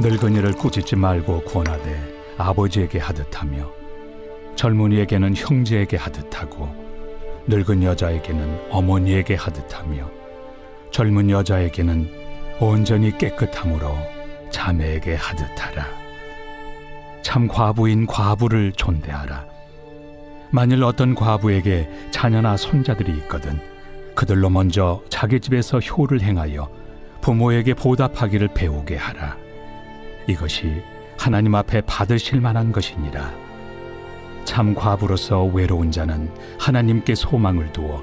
늙은이를 꾸짖지 말고 권하되 아버지에게 하듯하며 젊은이에게는 형제에게 하듯하고 늙은 여자에게는 어머니에게 하듯하며 젊은 여자에게는 온전히 깨끗함으로 자매에게 하듯하라. 참 과부인 과부를 존대하라. 만일 어떤 과부에게 자녀나 손자들이 있거든 그들로 먼저 자기 집에서 효를 행하여 부모에게 보답하기를 배우게 하라. 이것이 하나님 앞에 받으실 만한 것이니라. 참 과부로서 외로운 자는 하나님께 소망을 두어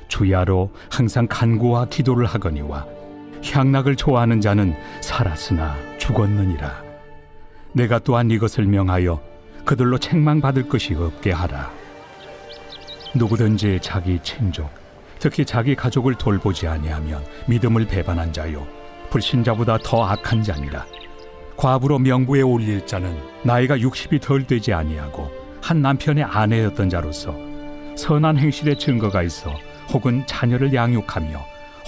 주야로 항상 간구와 기도를 하거니와 향락을 좋아하는 자는 살았으나 죽었느니라. 내가 또한 이것을 명하여 그들로 책망받을 것이 없게 하라. 누구든지 자기 친족, 특히 자기 가족을 돌보지 아니하면 믿음을 배반한 자요 불신자보다 더 악한 자니라. 과부로 명부에 올릴 자는 나이가 60이 덜 되지 아니하고 한 남편의 아내였던 자로서 선한 행실의 증거가 있어 혹은 자녀를 양육하며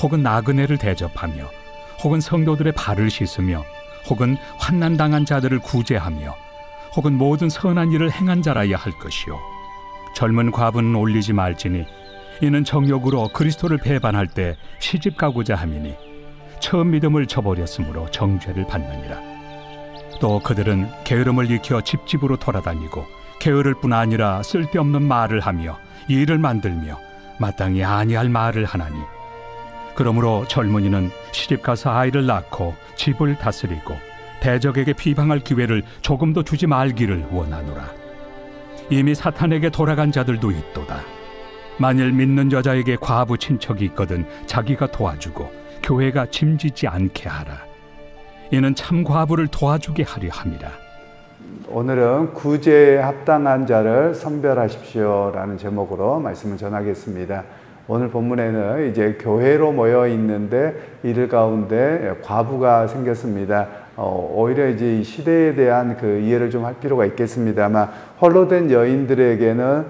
혹은 나그네를 대접하며 혹은 성도들의 발을 씻으며 혹은 환난당한 자들을 구제하며 혹은 모든 선한 일을 행한 자라야 할 것이요 젊은 과부는 올리지 말지니 이는 정욕으로 그리스도를 배반할 때 시집 가고자 함이니 처음 믿음을 저버렸으므로 정죄를 받느니라. 또 그들은 게으름을 익혀 집집으로 돌아다니고 게으를 뿐 아니라 쓸데없는 말을 하며 일을 만들며 마땅히 아니할 말을 하나니 그러므로 젊은이는 시집가서 아이를 낳고 집을 다스리고 대적에게 비방할 기회를 조금도 주지 말기를 원하노라. 이미 사탄에게 돌아간 자들도 있도다. 만일 믿는 여자에게 과부 친척이 있거든 자기가 도와주고 교회가 짐지지 않게 하라. 이는 참 과부를 도와주게 하려 함이라. 오늘은 구제에 합당한 자를 선별하십시오라는 제목으로 말씀을 전하겠습니다. 오늘 본문에는 이제 교회로 모여 있는데 이들 가운데 과부가 생겼습니다. 오히려 이제 이 시대에 대한 그 이해를 좀 할 필요가 있겠습니다만 홀로 된 여인들에게는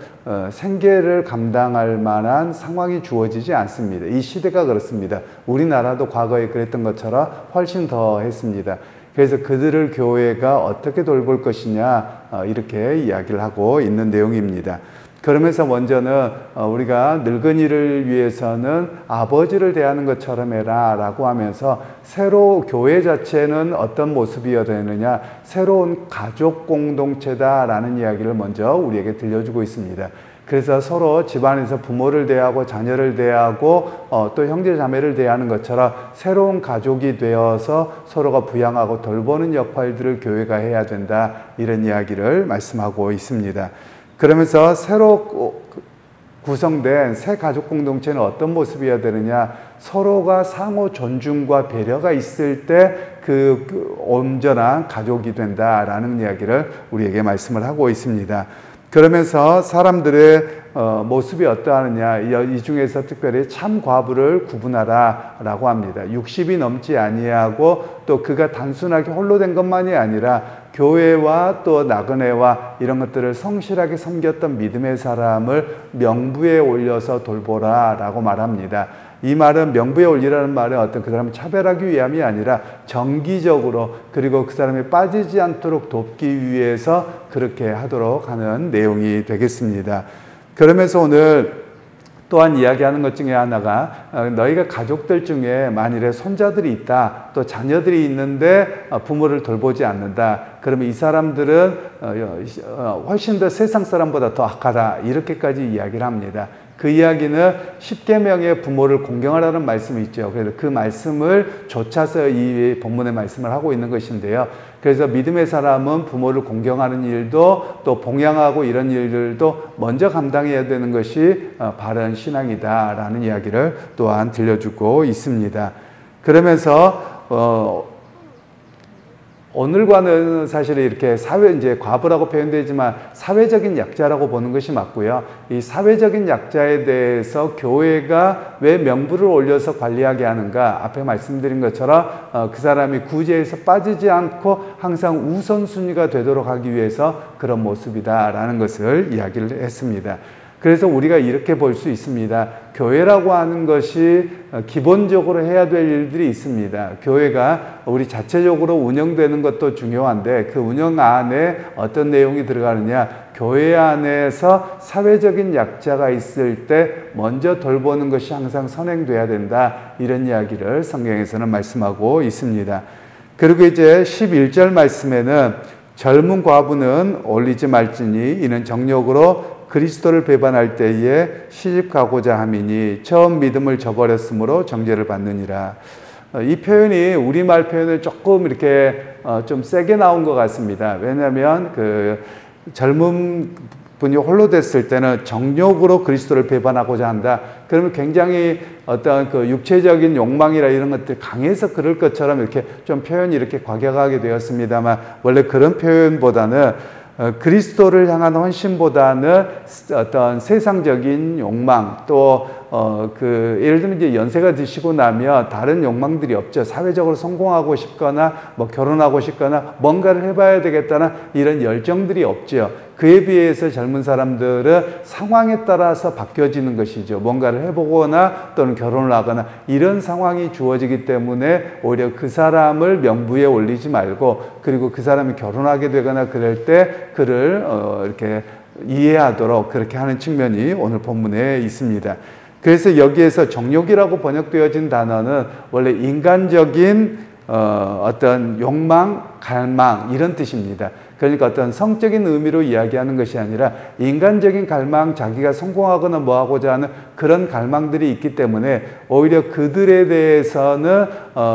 생계를 감당할 만한 상황이 주어지지 않습니다. 이 시대가 그렇습니다. 우리나라도 과거에 그랬던 것처럼 훨씬 더 했습니다. 그래서 그들을 교회가 어떻게 돌볼 것이냐 이렇게 이야기를 하고 있는 내용입니다. 그러면서 먼저는 우리가 늙은이를 위해서는 아버지를 대하는 것처럼 해라 라고 하면서 새로 교회 자체는 어떤 모습이어야 되느냐, 새로운 가족 공동체다 라는 이야기를 먼저 우리에게 들려주고 있습니다. 그래서 서로 집안에서 부모를 대하고 자녀를 대하고 또 형제 자매를 대하는 것처럼 새로운 가족이 되어서 서로가 부양하고 돌보는 역할들을 교회가 해야 된다, 이런 이야기를 말씀하고 있습니다. 그러면서 새로 구성된 새 가족 공동체는 어떤 모습이어야 되느냐, 서로가 상호 존중과 배려가 있을 때 그 온전한 가족이 된다라는 이야기를 우리에게 말씀을 하고 있습니다. 그러면서 사람들의 모습이 어떠하느냐, 이 중에서 특별히 참 과부를 구분하라 라고 합니다. 60이 넘지 아니하고 또 그가 단순하게 홀로 된 것만이 아니라 교회와 또 나그네와 이런 것들을 성실하게 섬겼던 믿음의 사람을 명부에 올려서 돌보라 라고 말합니다. 이 말은 명부에 올리라는 말은 어떤 그 사람을 차별하기 위함이 아니라 정기적으로, 그리고 그 사람이 빠지지 않도록 돕기 위해서 그렇게 하도록 하는 내용이 되겠습니다. 그러면서 오늘 또한 이야기하는 것 중에 하나가, 너희가 가족들 중에 만일에 손자들이 있다, 또 자녀들이 있는데 부모를 돌보지 않는다, 그러면 이 사람들은 훨씬 더 세상 사람보다 더 악하다, 이렇게까지 이야기를 합니다. 그 이야기는 십계명의 부모를 공경하라는 말씀이 있죠. 그래서 그 말씀을 좇아서 이 본문의 말씀을 하고 있는 것인데요. 그래서 믿음의 사람은 부모를 공경하는 일도 또 봉양하고 이런 일들도 먼저 감당해야 되는 것이 바른 신앙이다라는 이야기를 또한 들려주고 있습니다. 그러면서 오늘과는 사실 이렇게 이제 과부라고 표현되지만 사회적인 약자라고 보는 것이 맞고요. 이 사회적인 약자에 대해서 교회가 왜 명부를 올려서 관리하게 하는가, 앞에 말씀드린 것처럼 그 사람이 구제에서 빠지지 않고 항상 우선순위가 되도록 하기 위해서 그런 모습이다라는 것을 이야기를 했습니다. 그래서 우리가 이렇게 볼 수 있습니다. 교회라고 하는 것이 기본적으로 해야 될 일들이 있습니다. 교회가 우리 자체적으로 운영되는 것도 중요한데 그 운영 안에 어떤 내용이 들어가느냐, 교회 안에서 사회적인 약자가 있을 때 먼저 돌보는 것이 항상 선행돼야 된다, 이런 이야기를 성경에서는 말씀하고 있습니다. 그리고 이제 11절 말씀에는 젊은 과부는 올리지 말지니 이는 정욕으로 그리스도를 배반할 때에 시집가고자 함이니 처음 믿음을 저버렸으므로 정죄를 받느니라. 이 표현이 우리말 표현을 조금 이렇게 좀 세게 나온 것 같습니다. 왜냐하면 그 젊은 분이 홀로 됐을 때는 정욕으로 그리스도를 배반하고자 한다. 그러면 굉장히 어떤 그 육체적인 욕망이라 이런 것들 강해서 그럴 것처럼 이렇게 좀 표현이 이렇게 과격하게 되었습니다만, 원래 그런 표현보다는 그리스도를 향한 헌신보다는 어떤 세상적인 욕망, 또 예를 들면 이제 연세가 드시고 나면 다른 욕망들이 없죠. 사회적으로 성공하고 싶거나 뭐 결혼하고 싶거나 뭔가를 해봐야 되겠다는 이런 열정들이 없죠. 그에 비해서 젊은 사람들은 상황에 따라서 바뀌어지는 것이죠. 뭔가를 해보거나 또는 결혼을 하거나 이런 상황이 주어지기 때문에 오히려 그 사람을 명부에 올리지 말고, 그리고 그 사람이 결혼하게 되거나 그럴 때 그를 이렇게 이해하도록 그렇게 하는 측면이 오늘 본문에 있습니다. 그래서 여기에서 정욕이라고 번역되어진 단어는 원래 인간적인 어떤 욕망, 갈망 이런 뜻입니다. 그러니까 어떤 성적인 의미로 이야기하는 것이 아니라 인간적인 갈망, 자기가 성공하거나 뭐하고자 하는 그런 갈망들이 있기 때문에 오히려 그들에 대해서는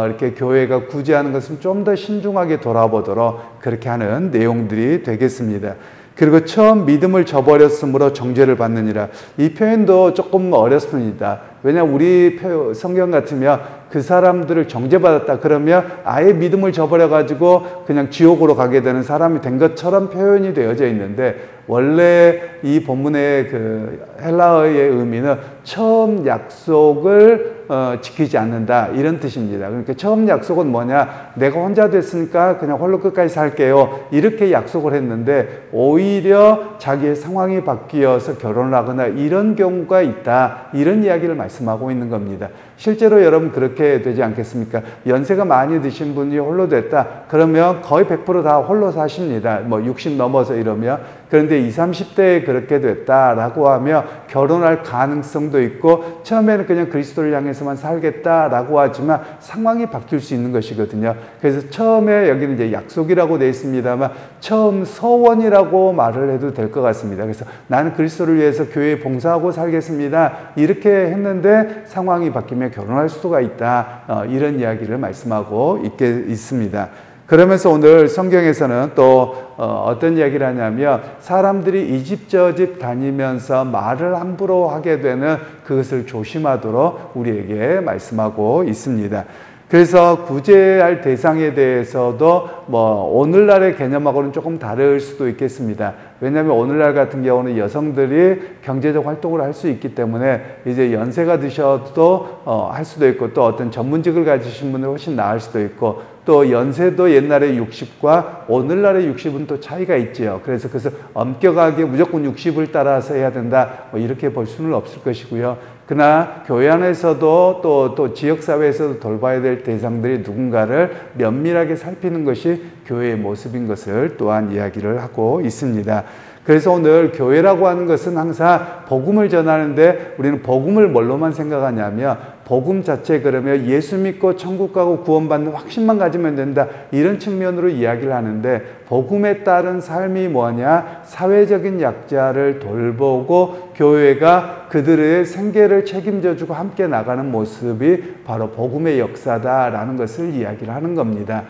이렇게 교회가 구제하는 것은 좀 더 신중하게 돌아보도록 그렇게 하는 내용들이 되겠습니다. 그리고 처음 믿음을 저버렸으므로 정죄를 받느니라. 이 표현도 조금 어렵습니다. 왜냐하면 우리 성경 같으면 그 사람들을 정죄받았다 그러면 아예 믿음을 저버려가지고 그냥 지옥으로 가게 되는 사람이 된 것처럼 표현이 되어져 있는데, 원래 이 본문의 그 헬라어의 의미는 처음 약속을 지키지 않는다, 이런 뜻입니다. 그러니까 처음 약속은 뭐냐, 내가 혼자 됐으니까 그냥 홀로 끝까지 살게요, 이렇게 약속을 했는데 오히려 자기의 상황이 바뀌어서 결혼을 하거나 이런 경우가 있다, 이런 이야기를 말씀하고 있는 겁니다. 실제로 여러분 그렇게 되지 않겠습니까? 연세가 많이 드신 분이 홀로 됐다 그러면 거의 100% 다 홀로 사십니다. 뭐 60 넘어서 이러면. 그런데 20, 30대에 그렇게 됐다라고 하면 결혼할 가능성도 있고 처음에는 그냥 그리스도를 향해서만 살겠다라고 하지만 상황이 바뀔 수 있는 것이거든요. 그래서 처음에 여기는 이제 약속이라고 되어 있습니다만 처음 서원이라고 말을 해도 될 것 같습니다. 그래서 나는 그리스도를 위해서 교회에 봉사하고 살겠습니다, 이렇게 했는데 상황이 바뀌면 결혼할 수가 있다, 이런 이야기를 말씀하고 있습니다. 그러면서 오늘 성경에서는 또 어떤 이야기를 하냐면 사람들이 이 집 저 집 다니면서 말을 함부로 하게 되는 그것을 조심하도록 우리에게 말씀하고 있습니다. 그래서 구제할 대상에 대해서도 뭐 오늘날의 개념하고는 조금 다를 수도 있겠습니다. 왜냐하면 오늘날 같은 경우는 여성들이 경제적 활동을 할 수 있기 때문에 이제 연세가 드셔도 할 수도 있고, 또 어떤 전문직을 가지신 분은 훨씬 나을 수도 있고, 또 연세도 옛날의 60과 오늘날의 60은 또 차이가 있죠. 그래서 그것을 엄격하게 무조건 60을 따라서 해야 된다, 뭐 이렇게 볼 수는 없을 것이고요. 그러나 교회 안에서도 또 지역사회에서도 돌봐야 될 대상들이 누군가를 면밀하게 살피는 것이 교회의 모습인 것을 또한 이야기를 하고 있습니다. 그래서 오늘 교회라고 하는 것은 항상 복음을 전하는데 우리는 복음을 뭘로만 생각하냐면 복음 자체, 그러면 예수 믿고 천국 가고 구원받는 확신만 가지면 된다, 이런 측면으로 이야기를 하는데, 복음에 따른 삶이 뭐냐, 사회적인 약자를 돌보고 교회가 그들의 생계를 책임져주고 함께 나가는 모습이 바로 복음의 역사다라는 것을 이야기를 하는 겁니다.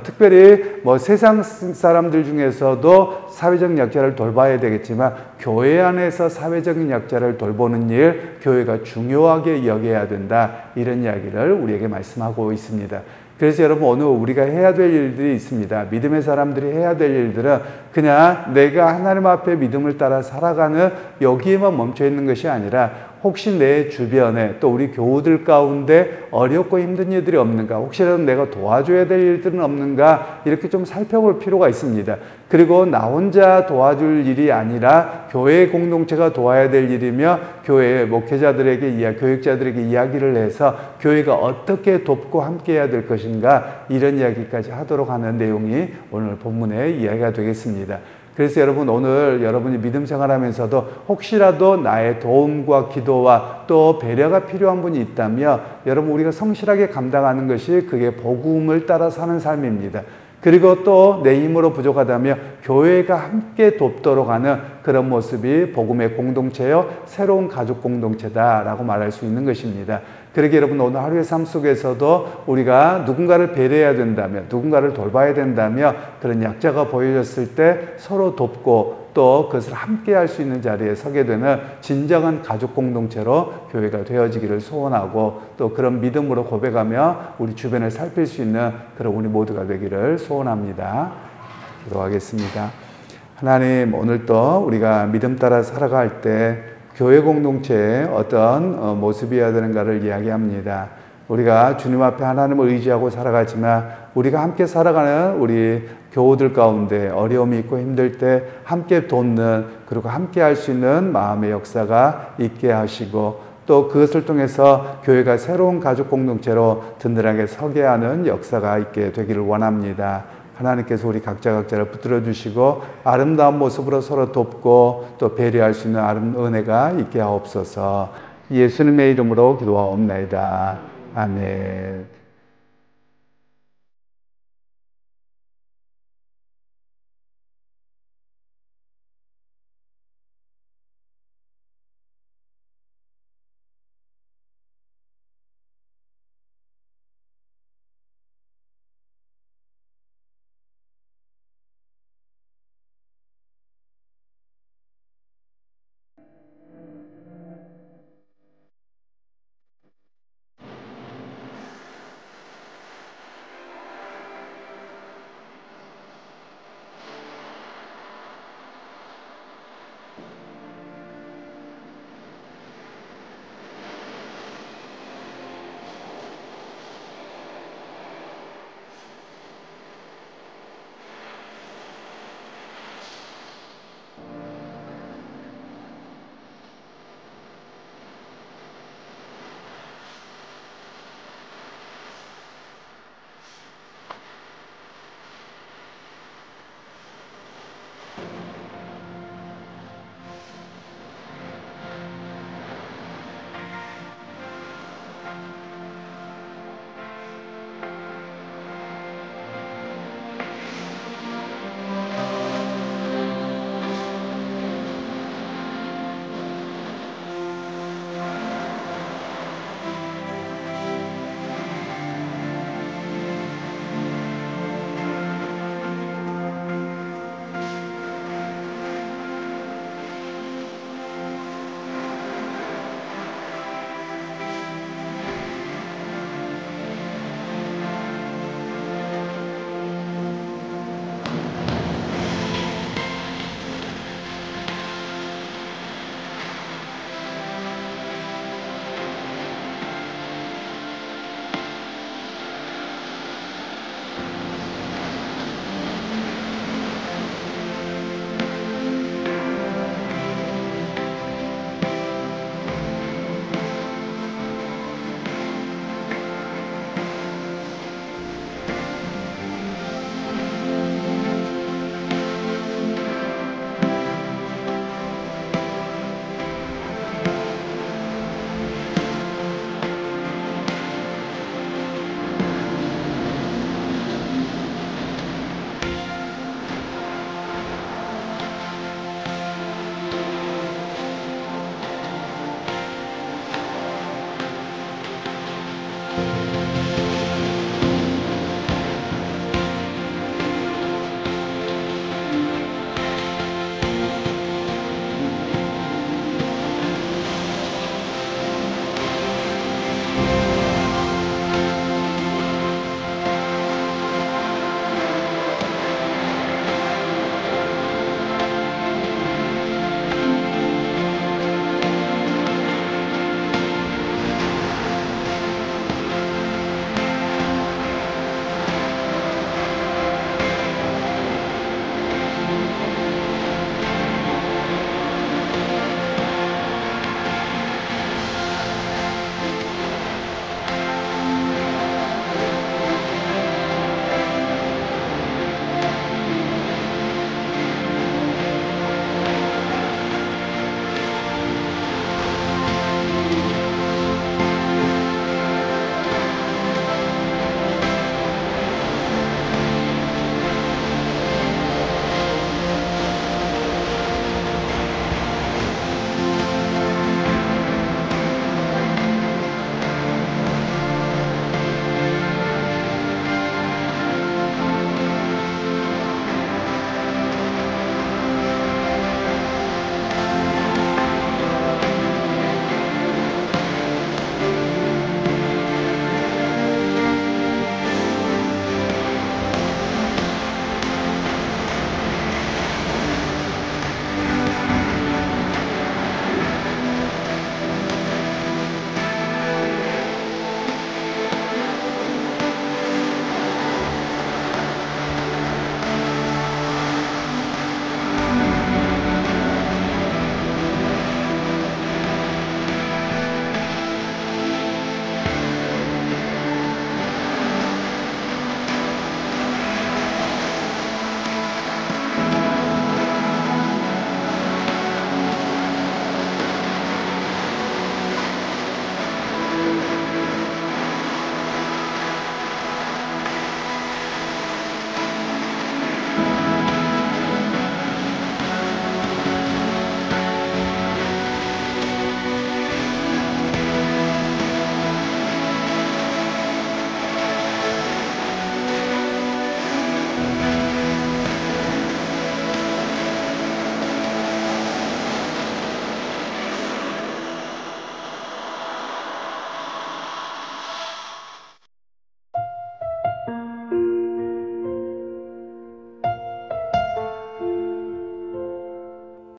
특별히 뭐 세상 사람들 중에서도 사회적 약자를 돌봐야 되겠지만 교회 안에서 사회적인 약자를 돌보는 일, 교회가 중요하게 여겨야 된다, 이런 이야기를 우리에게 말씀하고 있습니다. 그래서 여러분 오늘 우리가 해야 될 일들이 있습니다. 믿음의 사람들이 해야 될 일들은 그냥 내가 하나님 앞에 믿음을 따라 살아가는 여기에만 멈춰 있는 것이 아니라 혹시 내 주변에 또 우리 교우들 가운데 어렵고 힘든 일들이 없는가, 혹시라도 내가 도와줘야 될 일들은 없는가, 이렇게 좀 살펴볼 필요가 있습니다. 그리고 나 혼자 도와줄 일이 아니라 교회 공동체가 도와야 될 일이며 교회 목회자들에게 교육자들에게 이야기를 해서 교회가 어떻게 돕고 함께 해야 될 것인가, 이런 이야기까지 하도록 하는 내용이 오늘 본문의 이야기가 되겠습니다. 그래서 여러분, 오늘 여러분이 믿음 생활하면서도 혹시라도 나의 도움과 기도와 또 배려가 필요한 분이 있다면 여러분, 우리가 성실하게 감당하는 것이 그게 복음을 따라 사는 삶입니다. 그리고 또 내 힘으로 부족하다면 교회가 함께 돕도록 하는 그런 모습이 복음의 공동체요, 새로운 가족 공동체다라고 말할 수 있는 것입니다. 그러게 여러분, 오늘 하루의 삶 속에서도 우리가 누군가를 배려해야 된다면, 누군가를 돌봐야 된다면 그런 약자가 보여졌을 때 서로 돕고 또 그것을 함께 할 수 있는 자리에 서게 되는 진정한 가족 공동체로 교회가 되어지기를 소원하고, 또 그런 믿음으로 고백하며 우리 주변을 살필 수 있는 그런 우리 모두가 되기를 소원합니다. 기도하겠습니다. 하나님, 오늘 또 우리가 믿음 따라 살아갈 때 교회 공동체의 어떤 모습이어야 되는가를 이야기합니다. 우리가 주님 앞에 하나님을 의지하고 살아가지만 우리가 함께 살아가는 우리 교우들 가운데 어려움이 있고 힘들 때 함께 돕는, 그리고 함께 할 수 있는 마음의 역사가 있게 하시고, 또 그것을 통해서 교회가 새로운 가족 공동체로 든든하게 서게 하는 역사가 있게 되기를 원합니다. 하나님께서 우리 각자를 붙들어 주시고 아름다운 모습으로 서로 돕고 또 배려할 수 있는 아름다운 은혜가 있게 하옵소서. 예수님의 이름으로 기도하옵나이다. 아멘.